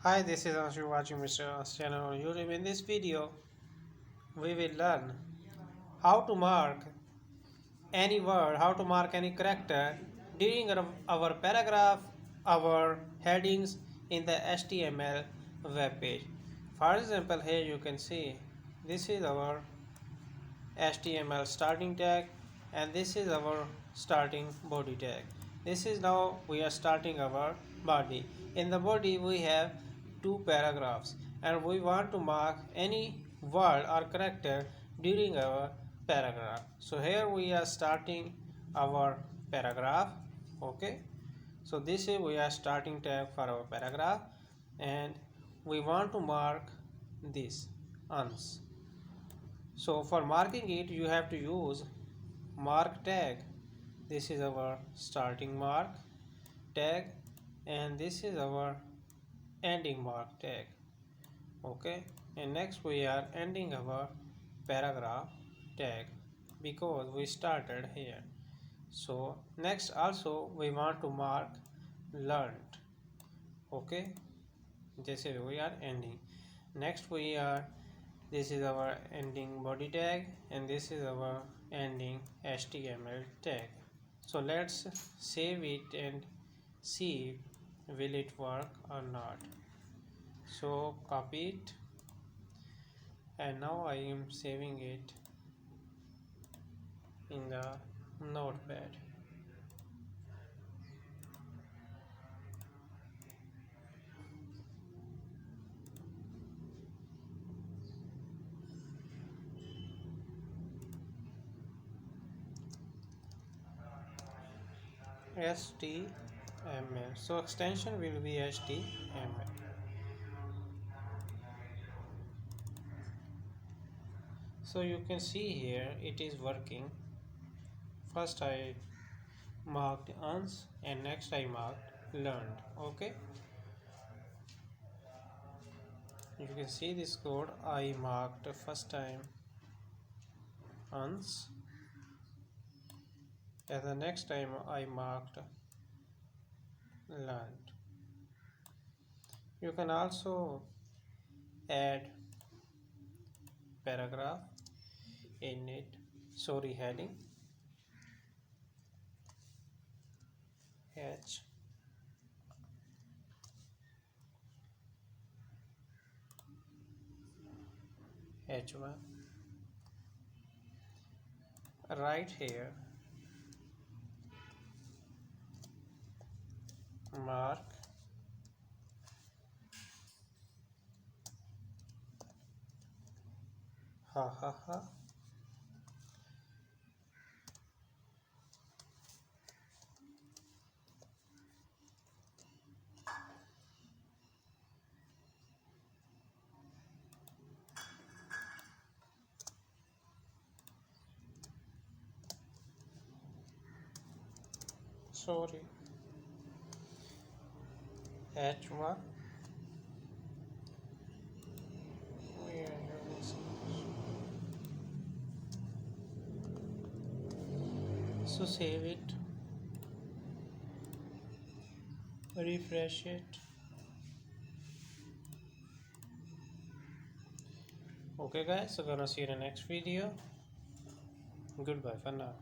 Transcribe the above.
Hi, this is Anshu watching Mr. Ans channel on YouTube. In this video, we will learn how to mark any word, how to mark any character during our paragraph, our headings in the HTML web page. For example, here you can see this is our HTML starting tag and this is our starting body tag. This is now we are starting our body. In the body we have two paragraphs and we want to mark any word or character during our paragraph. So here we are starting our paragraph. Okay, so this is we are starting tag for our paragraph and we want to mark this uns. So for marking it you have to use mark tag. This is our starting mark tag and this is our ending mark tag. Okay, and next we are ending our paragraph tag because we started here. So next also we want to mark learned. Okay, this is we are ending. Next we are this is our ending body tag and this is our ending HTML tag. So let's save it and see will it work or not. So copy it and now I am saving it in the notepad. HTML. So extension will be HTML. So you can see here it is working. First I marked uns and next I marked learned. Okay, you can see this code. I marked first time uns and the next time I marked learned. You can also add paragraph in it, sorry, heading H H1 right here mark ha ha ha. Sorry, H1 so save it, refresh it. Okay guys, so gonna see you in the next video. Goodbye for now.